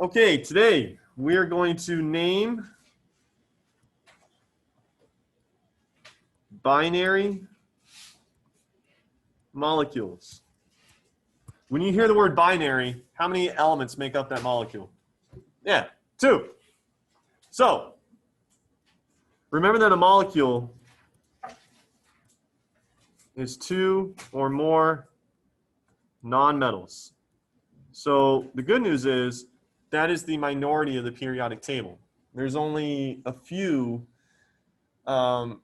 Okay, today we are going to name binary molecules. When you hear the word binary, how many elements make up that molecule? Yeah, 2. So, remember that a molecule is 2 or more nonmetals. So the good news is that is the minority of the periodic table. There's only a few nonmetals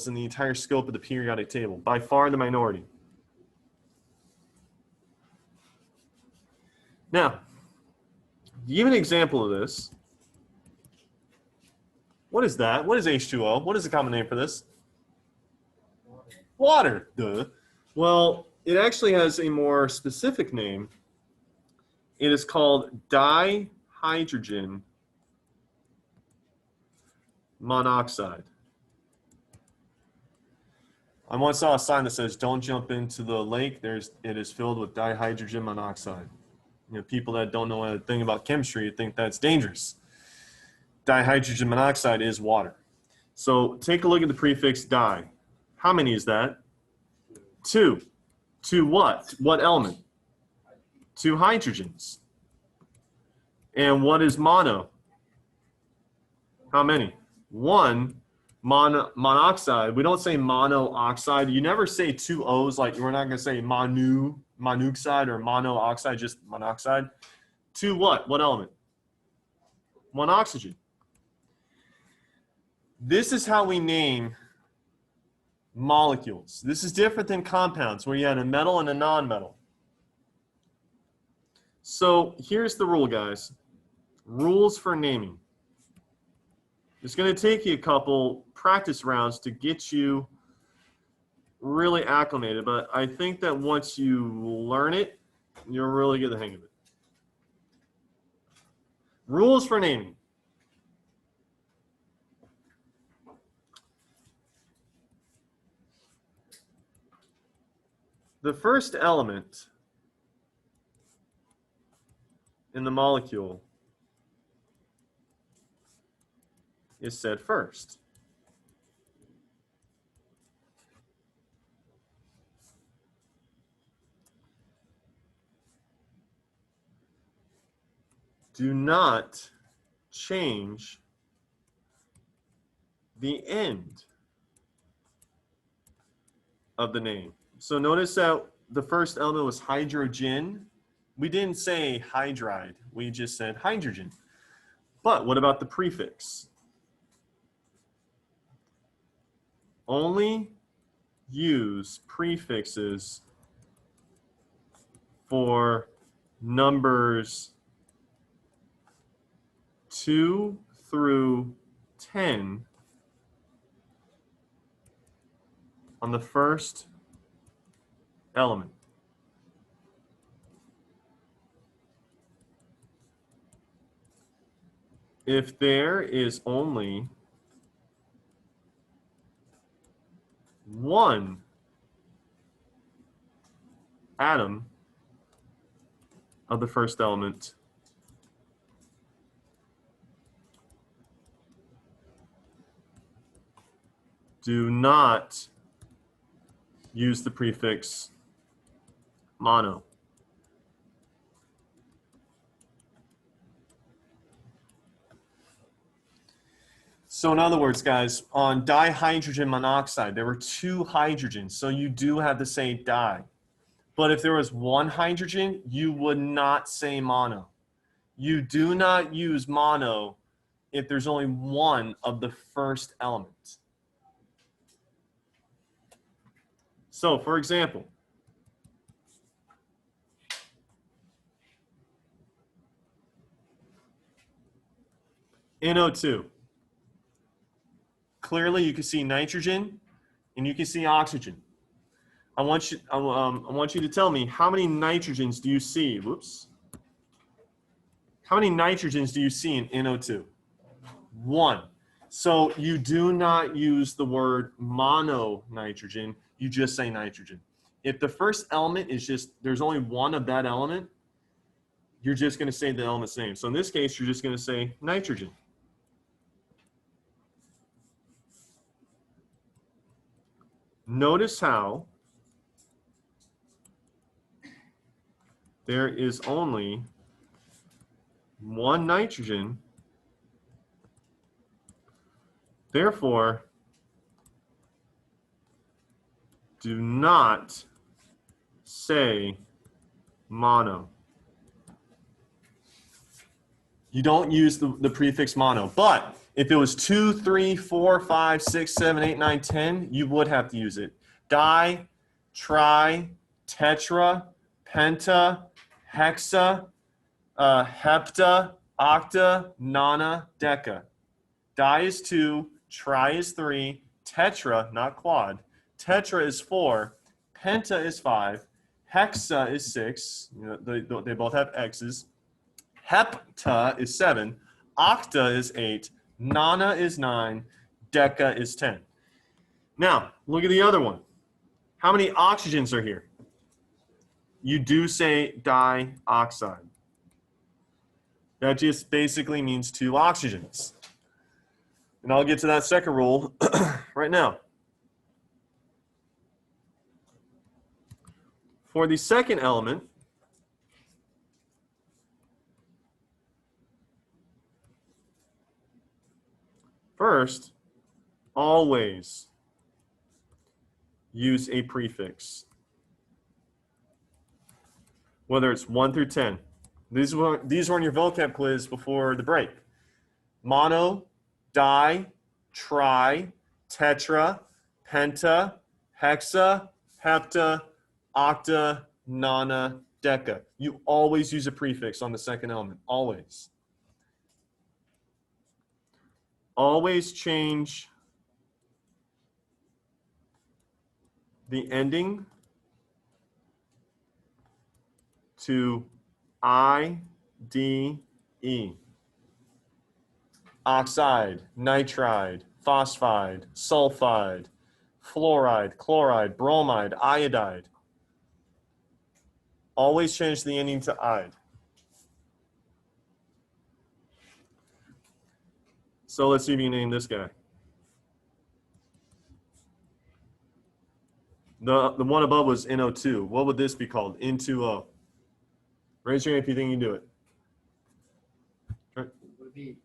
in the entire scope of the periodic table, by far the minority. Now, to give an example of this, what is that? What is H2O? What is the common name for this? Water. Duh. Well, it actually has a more specific name. It is called dihydrogen monoxide. I once saw a sign that says, "Don't jump into the lake. It is filled with dihydrogen monoxide." You know, people that don't know anything about chemistry think that's dangerous. Dihydrogen monoxide is water. So take a look at the prefix di. How many is that? 2. 2 what? What element? 2 hydrogens. And what is mono? How many? 1 monoxide. We don't say monooxide. You never say 2 O's, like we're not going to say monoxide or monooxide, just monoxide. 2 what? What element? 1 oxygen. This is how we name molecules. This is different than compounds where you had a metal and a non-metal. So here's the rule, guys. Rules for naming. It's going to take you a couple practice rounds to get you really acclimated, but I think that once you learn it, you'll really get the hang of it. Rules for naming. The first element in the molecule is said first. Do not change the end of the name. So notice that the first element was hydrogen. We didn't say hydride, we just said hydrogen. But what about the prefix? Only use prefixes for numbers 2 through 10 on the first element. If there is only 1 atom of the first element, do not use the prefix mono. So in other words, guys, on dihydrogen monoxide, there were 2 hydrogens, so you do have to say di. But if there was 1 hydrogen, you would not say mono. You do not use mono if there's only 1 of the first element. So, for example, NO2. Clearly, you can see nitrogen and you can see oxygen. I want you to tell me, how many nitrogens do you see? Whoops. How many nitrogens do you see in NO2? 1. So you do not use the word mononitrogen. You just say nitrogen. If the first element is just, there's only 1 of that element, you're just going to say the element's name. So in this case, you're just going to say nitrogen. Notice how there is only one nitrogen. Therefore, do not say mono. You don't use the prefix mono. But if it was 2, 3, 4, 5, 6, 7, 8, 9, 10, you would have to use it. Di, tri, tetra, penta, hexa, hepta, octa, nona, deca. Di is 2, tri is 3, tetra, not quad, tetra is 4, penta is 5, hexa is 6, you know, they both have x's, hepta is 7, octa is 8, nona is 9, deca is 10. Now, look at the other one. How many oxygens are here? You do say dioxide. That just basically means 2 oxygens. And I'll get to that second rule right now. For the second element, first, always use a prefix, whether it's 1 through 10. These were in your vocab quiz before the break. Mono, di, tri, tetra, penta, hexa, hepta, octa, nona, deca. You always use a prefix on the second element, always. Always change the ending to IDE. Oxide, nitride, phosphide, sulfide, fluoride, chloride, bromide, iodide. Always change the ending to "ide." So let's see if you can name this guy. The one above was NO2. What would this be called? N2O. Raise your hand if you think you can do it. It would be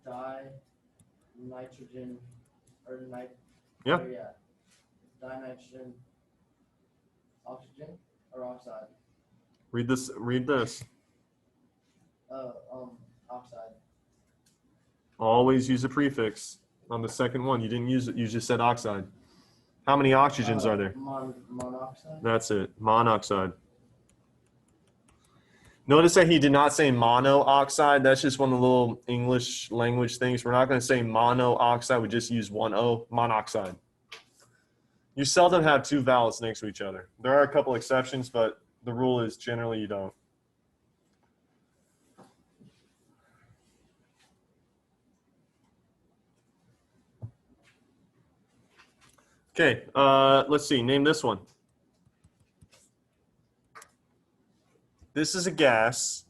di-nitrogen or Yeah. Dinitrogen oxygen or oxide. Read this. Read this. Oxide. Always use a prefix on the second one. You didn't use it. You just said oxide. How many oxygens are there? Monoxide. That's it. Monoxide. Notice that he did not say monoxide. That's just one of the little English language things. We're not going to say monoxide. We just use one O, monoxide. You seldom have 2 vowels next to each other. There are a couple exceptions, but the rule is generally you don't. Okay, let's see. Name this one. This is a gas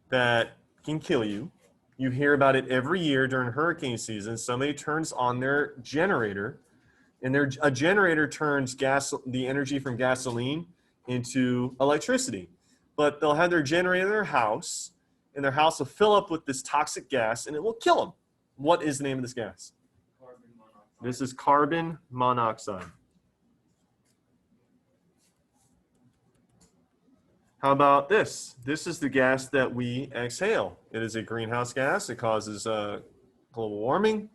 that can kill you. You hear about it every year during hurricane season. Somebody turns on their generator, and a generator turns the energy from gasoline into electricity. But they'll have their generator in their house, and their house will fill up with this toxic gas, and it will kill them. What is the name of this gas? Carbon monoxide. This is carbon monoxide. How about this? This is the gas that we exhale. It is a greenhouse gas. It causes global warming.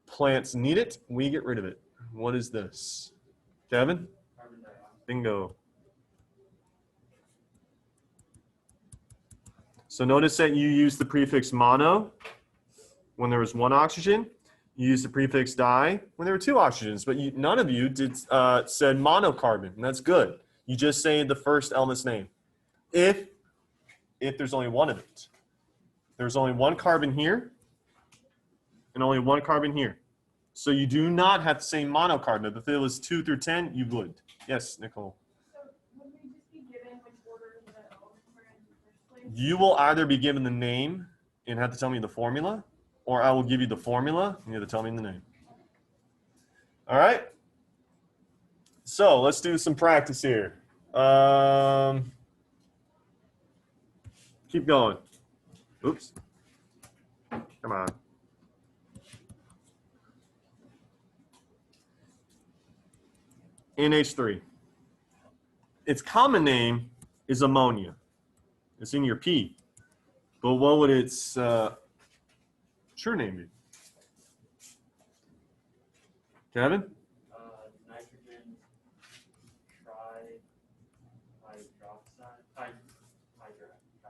Plants need it. We get rid of it. What is this? Kevin? Carbon dioxide. Bingo. So notice that you use the prefix mono when there was 1 oxygen. You use the prefix di when there were 2 oxygens, but none of you said monocarbon, and that's good. You just say the first element's name. If there's only one of it. There's only 1 carbon here and only 1 carbon here. So you do not have to say monocarbon. But if it was 2 through 10, you would. Yes, Nicole. So would we just be given which order the elements are in the first place? You will either be given the name and have to tell me the formula, or I will give you the formula and you have to tell me the name. All right? So let's do some practice here. Keep going. Oops. Come on. NH3. Its common name is ammonia. It's in your P. But what would its true name be? Kevin? Nitrogen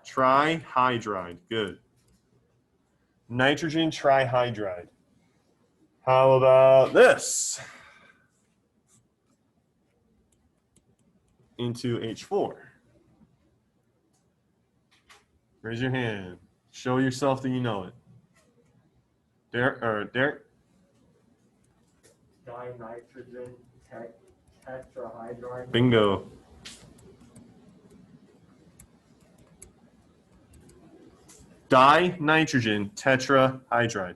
trihydroxide. Trihydride. Good. Nitrogen trihydride. How about this? Into H4. Raise your hand. Show yourself that you know it. Derek? Dinitrogen tetrahydride. Bingo. Dinitrogen tetrahydride.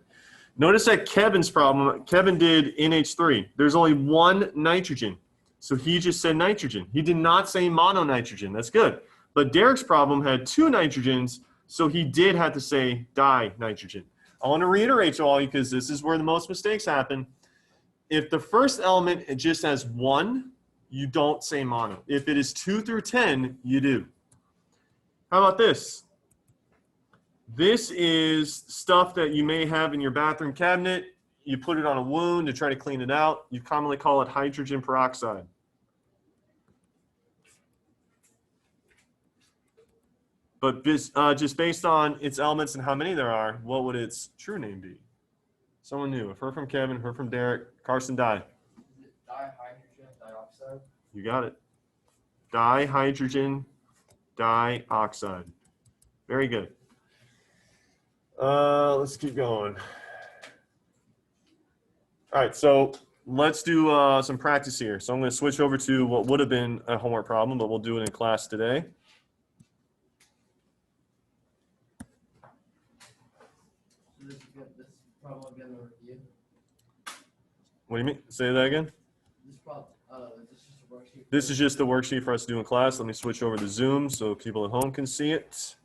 Notice that Kevin's problem, Kevin did NH3. There's only one nitrogen. So he just said nitrogen. He did not say mononitrogen. That's good. But Derek's problem had two nitrogens, so he did have to say dinitrogen. I want to reiterate to all you because this is where the most mistakes happen. If the first element it just has one, you don't say mono. If it is 2 through 10, you do. How about this? This is stuff that you may have in your bathroom cabinet. You put it on a wound to try to clean it out. You commonly call it hydrogen peroxide. But just based on its elements and how many there are, what would its true name be? Someone new. I've heard from Kevin, heard from Derek. Carson, die. Is it dihydrogen dioxide? You got it. Dihydrogen dioxide. Very good. Let's keep going. All right, so let's do some practice here. So I'm going to switch over to what would have been a homework problem, but we'll do it in class today. So this is probably going to review. What do you mean? Say that again? This is just a worksheet. This is just the worksheet for us to do in class. Let me switch over to Zoom so people at home can see it.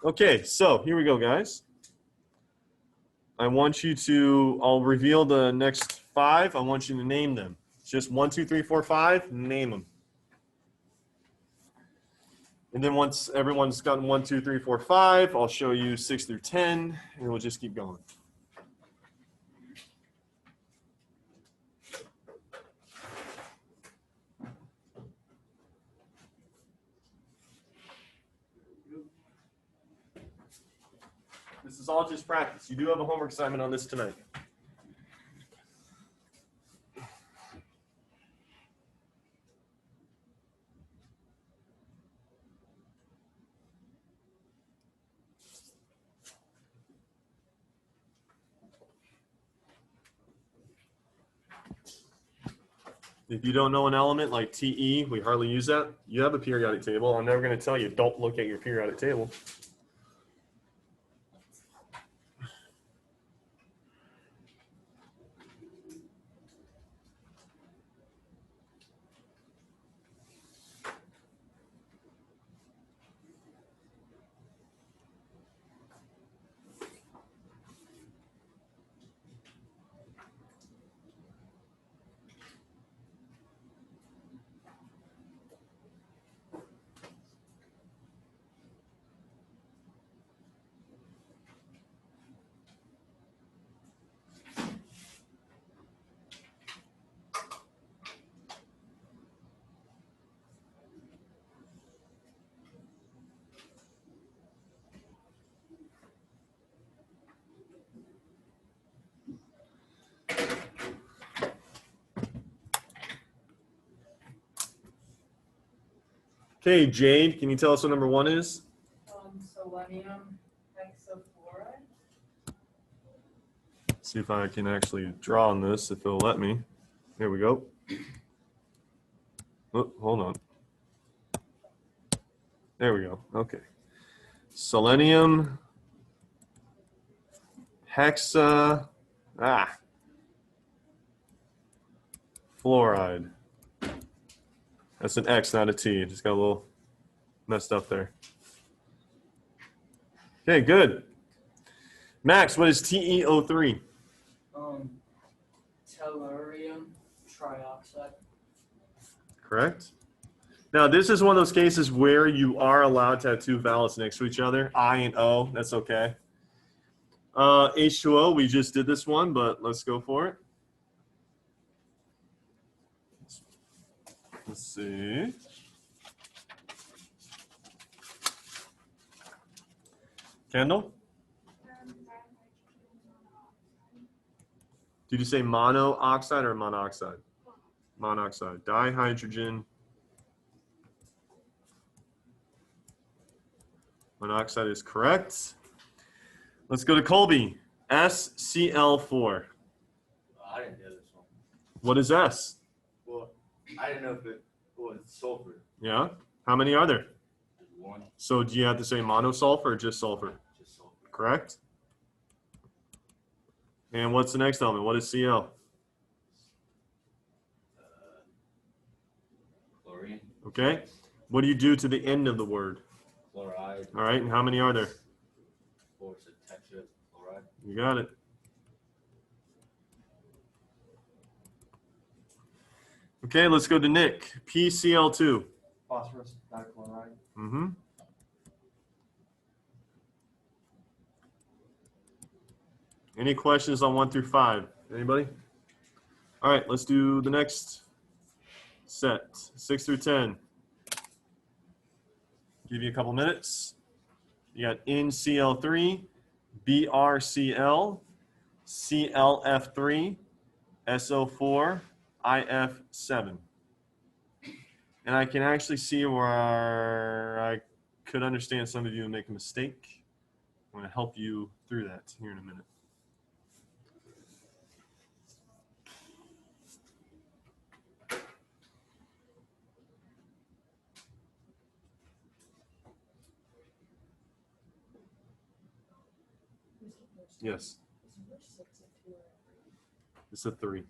Okay, so here we go, guys. I want you to, I'll reveal the next 5. I want you to name them. It's just 1, 2, 3, 4, 5, name them. And then once everyone's gotten 1, 2, 3, 4, 5, I'll show you 6 through 10, and we'll just keep going. This is all just practice. You do have a homework assignment on this tonight. If you don't know an element like TE, we hardly use that. You have a periodic table. I'm never going to tell you, don't look at your periodic table. Okay, Jade, can you tell us what number 1 is? Selenium hexafluoride. See if I can actually draw on this, if it'll let me. Here we go. Oh, hold on. There we go. Okay. Selenium, hexa, fluoride. That's an X, not a T. Just got a little messed up there. Okay, good. Max, what is TeO3? Tellurium Trioxide. Correct. Now, this is one of those cases where you are allowed to have two vowels next to each other, I and O. That's okay. H2O, we just did this one, but let's go for it. Let's see. Kendall? Did you say monoxide or monoxide? Monoxide. Dihydrogen monoxide is correct. Let's go to Colby. SCl4. I didn't know this one. What is S? Well, I didn't know if it was sulfur. Yeah. How many are there? Just one, So do you have to say monosulfur or just sulfur? just sulfur. Correct. And what's the next element? What is Cl? Chlorine, Okay. What do you do to the end of the word? chloride, All right. And how many are there? or it's a tetrachloride. You got it. Okay, let's go to Nick. PCl2. Phosphorus dichloride. Mm-hmm. Any questions on 1 through 5? Anybody? All right, let's do the next set, 6 through 10. Give you a couple minutes. You got NCl3, BrCl, ClF3, SO4, IF7. And I can actually see where I could understand some of you make a mistake. I'm going to help you through that here in a minute. Yes, it's a 3.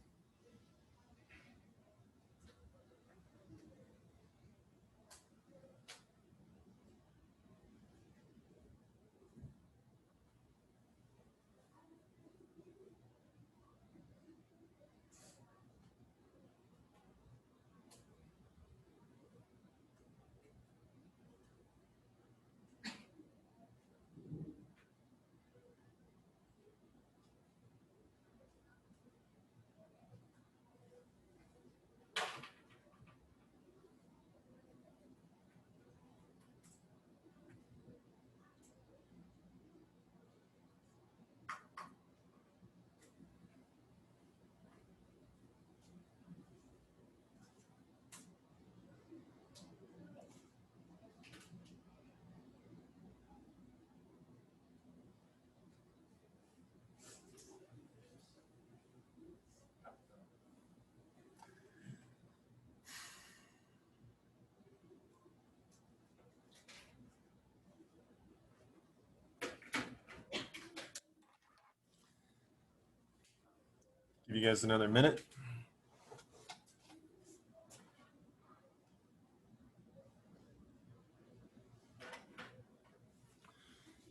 Give you guys another minute.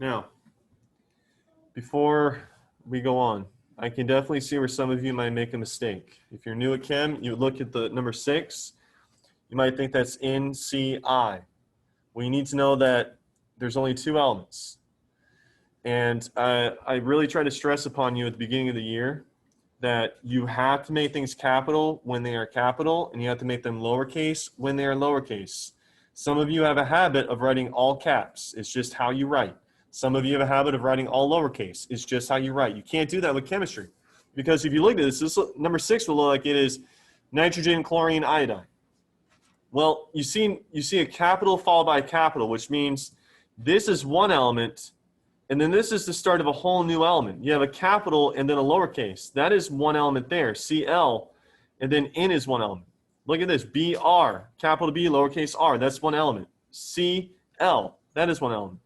Now, before we go on, I can definitely see where some of you might make a mistake. If you're new at chem, you look at the number 6, you might think that's NCI. Well, you need to know that there's only 2 elements. And I really try to stress upon you at the beginning of the year that you have to make things capital when they are capital, and you have to make them lowercase when they are lowercase. Some of you have a habit of writing all caps. It's just how you write. Some of you have a habit of writing all lowercase. It's just how you write. You can't do that with chemistry. Because if you look at this number 6 will look like it is nitrogen, chlorine, iodine. Well, you see a capital followed by a capital, which means this is one element, and then this is the start of a whole new element. You have a capital and then a lowercase. That is one element there, Cl, and then N is one element. Look at this, Br, capital B, lowercase r, that's one element. C, L. That is one element.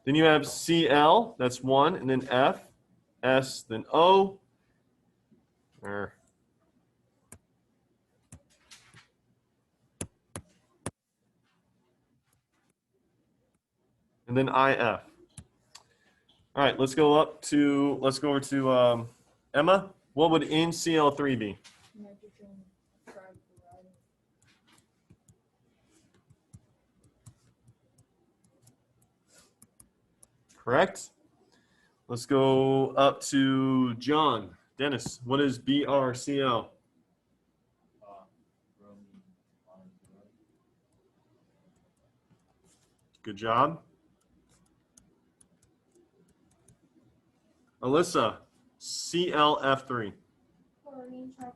Then you have Cl, that's one, and then F, S, then O. And then IF. All right, let's go over to Emma. What would NCl3 be? Nitrogen trichloride. Correct. Let's go up to John. Dennis, what is BrCl? Bromine monoxide. Good job. Alyssa, ClF3. Chlorine trichloride.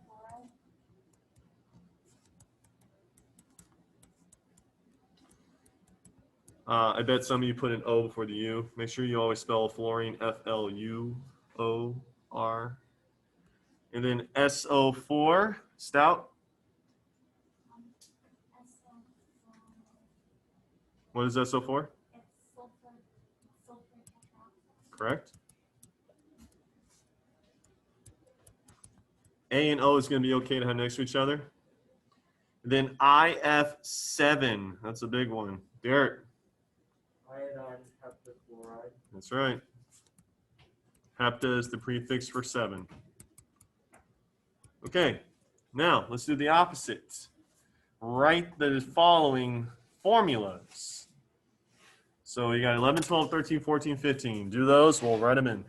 I bet some of you put an O before the U. Make sure you always spell fluorine Fluor. And then SO4, stout. What is SO4? It's sulfur tetroxide. Correct. A and O is going to be okay to have next to each other. And then IF7, that's a big one. Derek. Iodine heptachloride. That's right. Hepta is the prefix for 7. Okay, now let's do the opposite. Write the following formulas. So you got 11, 12, 13, 14, 15. Do those, we'll write them in.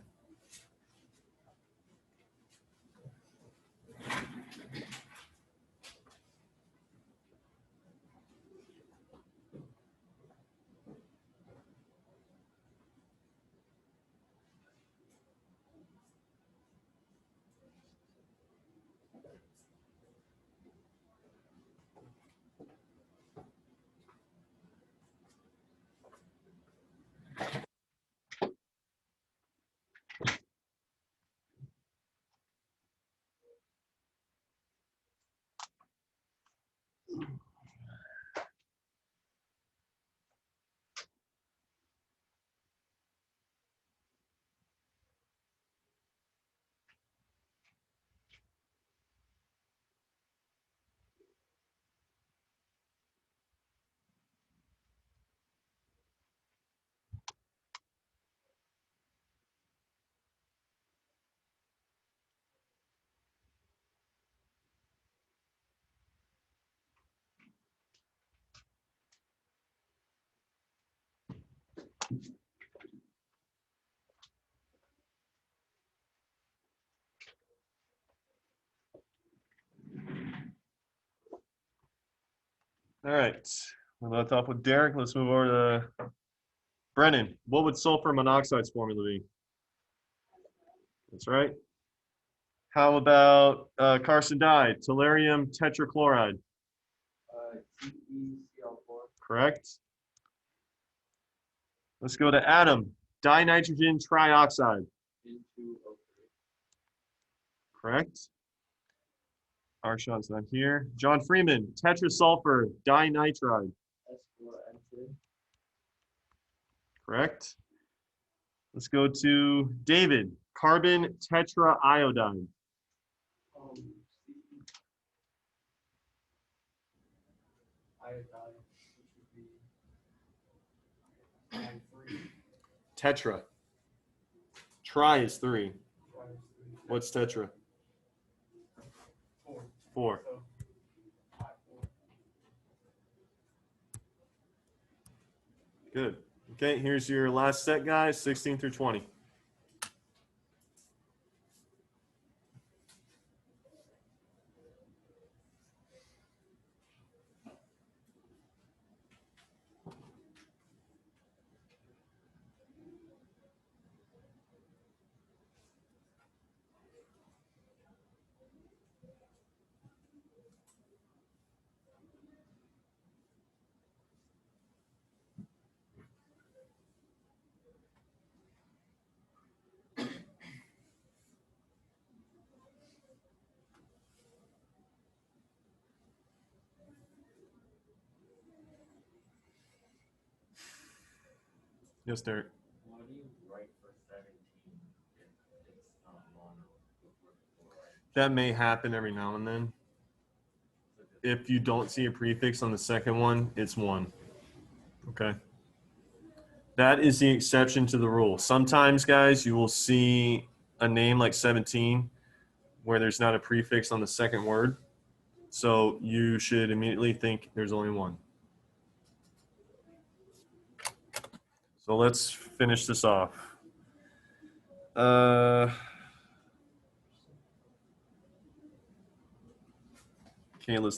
All right, we left off with Derek. Let's move over to Brennan. What would sulfur monoxide's formula be? That's right. How about Carson Dye? Tellurium tetrachloride. TeCl4. Correct. Let's go to Adam. Dihydrogen trioxide. N2O3. Correct. Arshad's not here. John Freeman. Tetrasulfur dinitride. S4N2. Correct. Let's go to David. Carbon tetraiodide. C. Iodine, which would be N3. Tetra. Tri is 3. Minus 3. What's tetra? 4. 4. So, I4. Good. Okay, here's your last set, guys, 16 through 20. Yes, Derek. What do you write for 17 if it's not mono with chloride? That may happen every now and then. If you don't see a prefix on the second one, it's 1. Okay. That is the exception to the rule. Sometimes, guys, you will see a name like 17 where there's not a prefix on the second word. So you should immediately think there's only 1. So let's finish this off. Kayla's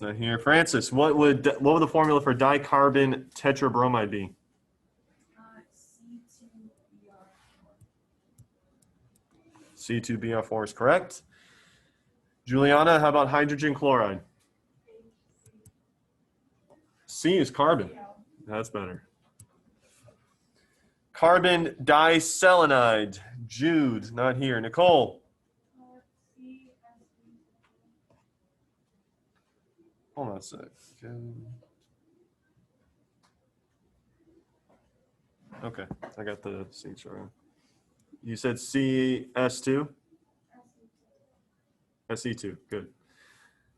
not here. Francis, what would the formula for dicarbon tetrabromide be? C2BR4. C2BR4 is correct. Juliana, how about hydrogen chloride? C is carbon. That's better. Carbon diselenide. Jude, not here. Nicole. Hold on a sec. Okay, I got the Ch wrong. You said CS2? Se2, good.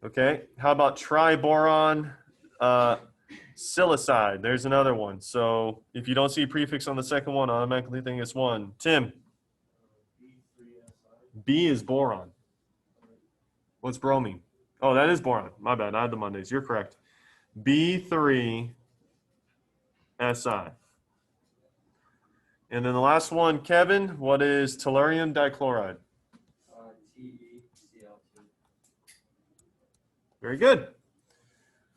Okay, how about triboron silicide? There's another one. So if you don't see a prefix on the second one, automatically think it's 1. Tim? B is boron. What's bromine? Oh, that is boron. My bad. I had the Mondays. You're correct. B3SI. And then the last one, Kevin, what is tellurium dichloride? TeCl2. Very good.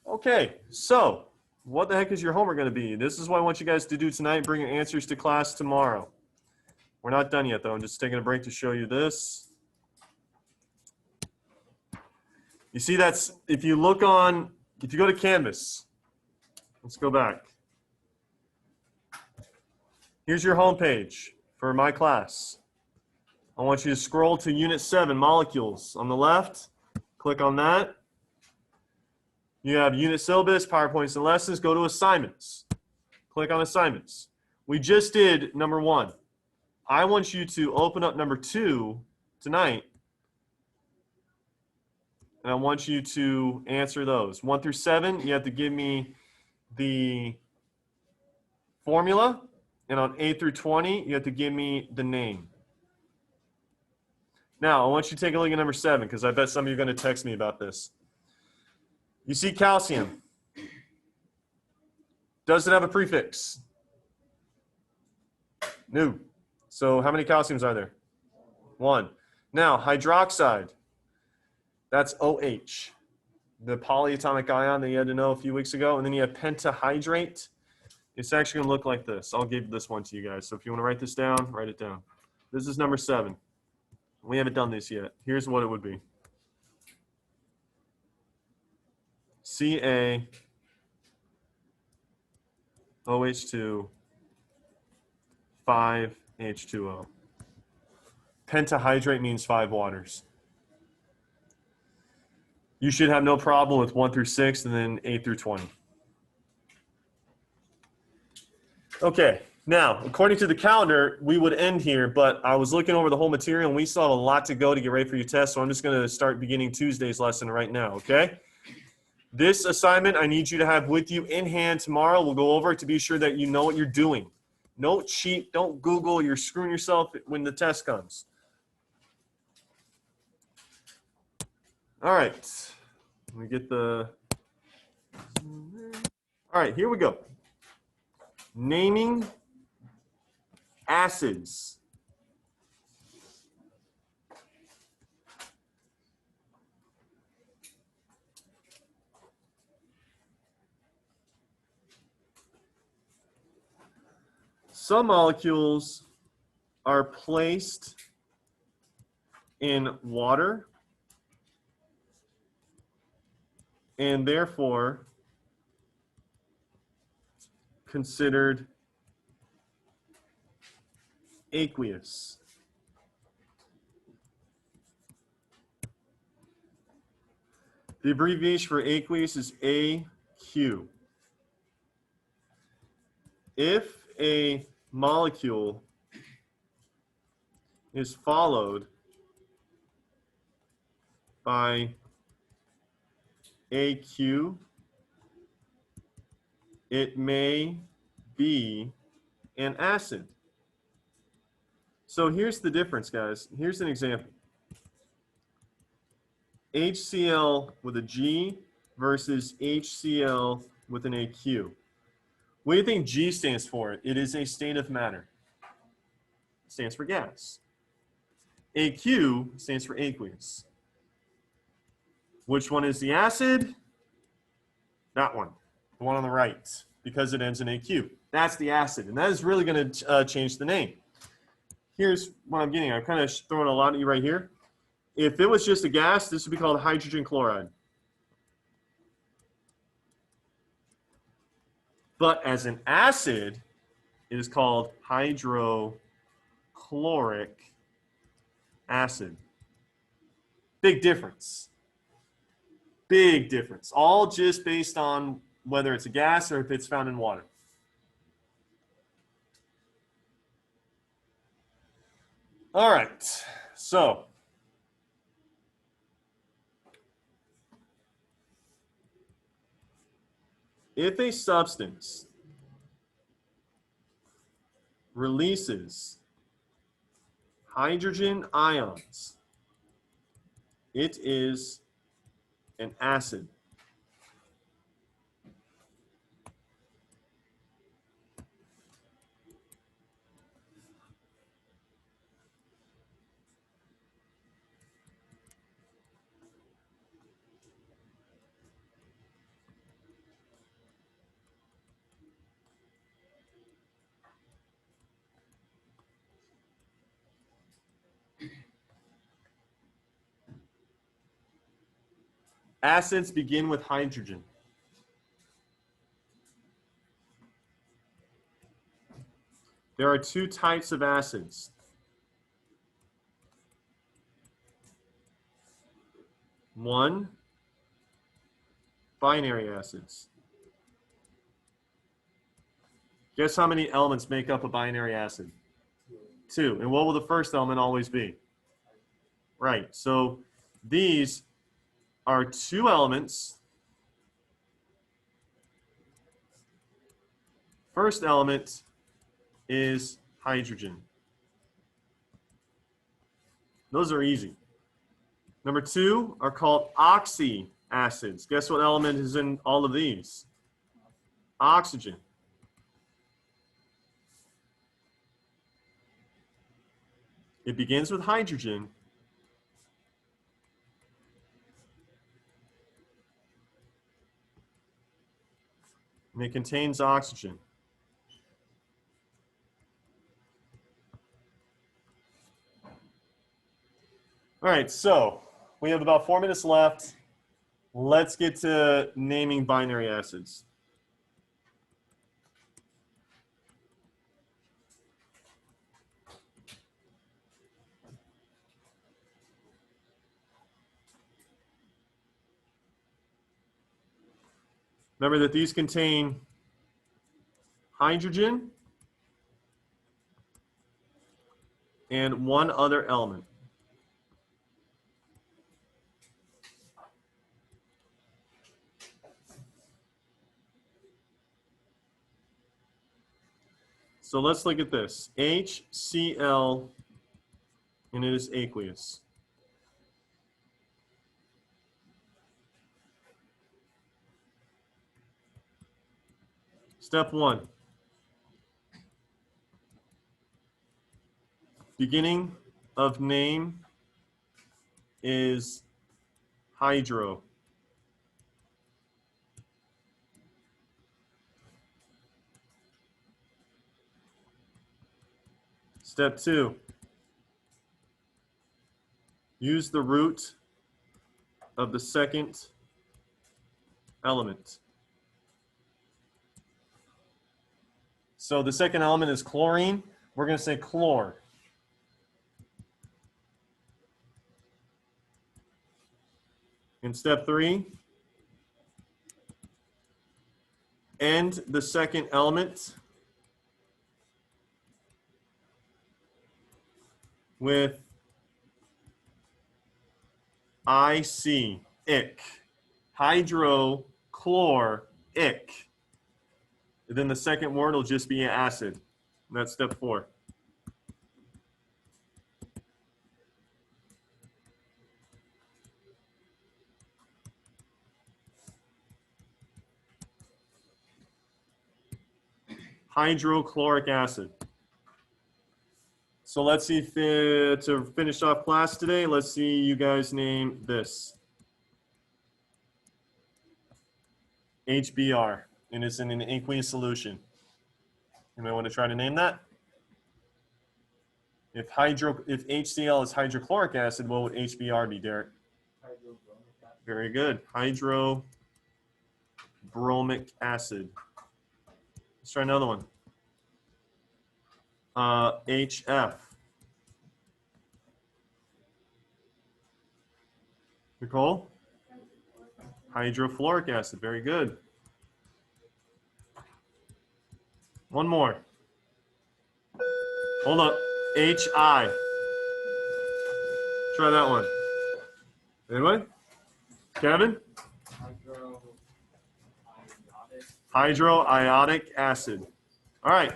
Okay, so what the heck is your homework going to be? This is what I want you guys to do tonight. Bring your answers to class tomorrow. We're not done yet, though. I'm just taking a break to show you this. You see that's, if you go to Canvas, let's go back. Here's your homepage for my class. I want you to scroll to Unit 7, Molecules. On the left, click on that. You have Unit Syllabus, PowerPoints and Lessons. Go to Assignments. Click on Assignments. We just did number 1. I want you to open up number 2 tonight. And I want you to answer those. 1 through 7, you have to give me the formula. And on 8 through 20, you have to give me the name. Now, I want you to take a look at number 7, because I bet some of you are going to text me about this. You see calcium. Does it have a prefix? No. So how many calciums are there? 1. Now, hydroxide. That's OH, the polyatomic ion that you had to know a few weeks ago. And then you have pentahydrate. It's actually going to look like this. I'll give this one to you guys. So if you want to write this down, write it down. This is number 7. We haven't done this yet. Here's what it would be. Ca OH2 5H2O. Pentahydrate means 5 waters. You should have no problem with 1 through 6 and then 8 through 20. Okay, now, according to the calendar, we would end here, but I was looking over the whole material and we still have a lot to go to get ready for your test, so I'm just going to start beginning Tuesday's lesson right now, okay? This assignment I need you to have with you in hand tomorrow. We'll go over it to be sure that you know what you're doing. Don't cheat, don't Google, you're screwing yourself when the test comes. All right, let me get the, all right, here we go. Naming acids. Some molecules are placed in water and therefore considered aqueous. The abbreviation for aqueous is AQ. If a molecule is followed by AQ, it may be an acid. So here's the difference, guys. Here's an example. HCl with a G versus HCl with an AQ. What do you think G stands for? It is a state of matter. It stands for gas. AQ stands for aqueous. Which one is the acid? That one, the one on the right, because it ends in AQ. That's the acid, and that is really going to change the name. Here's what I'm getting. I'm kind of throwing a lot at you right here. If it was just a gas, this would be called hydrogen chloride. But as an acid, it is called hydrochloric acid. Big difference. Big difference. All just based on whether it's a gas or if it's found in water. All right, so if a substance releases hydrogen ions, it is an acid. Acids begin with hydrogen. There are two types of acids. One, binary acids. Guess how many elements make up a binary acid? Two. And what will the first element always be? Right. So these are two elements. First element is hydrogen. Those are easy. Number two are called oxy acids. Guess what element is in all of these? Oxygen. It begins with hydrogen. And it contains oxygen. All right, so we have about 4 minutes left. Let's get to naming binary acids. Remember that these contain hydrogen and one other element. So let's look at this. HCl, and it is aqueous. Step one. Beginning of name is hydro. Step two. Use the root of the second element. So the second element is chlorine. We're going to say chlor. In step three, end the second element with IC, ick. Hydrochloric. And then the second word will just be acid. And that's step 4. Hydrochloric acid. So let's see if, to finish off class today, let's see you guys name this. HBr, and it's in an aqueous solution. You may want to try to name that. If HCl is hydrochloric acid, what would HBr be, Derek? Hydrobromic acid. Very good. Hydrobromic acid. Let's try another one. HF. Nicole? Hydrofluoric acid. Very good. One more. Hold up. HI. Try that one. Anybody? Kevin? Hydroiodic. Hydroiodic acid. All right.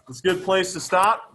It's a good place to stop.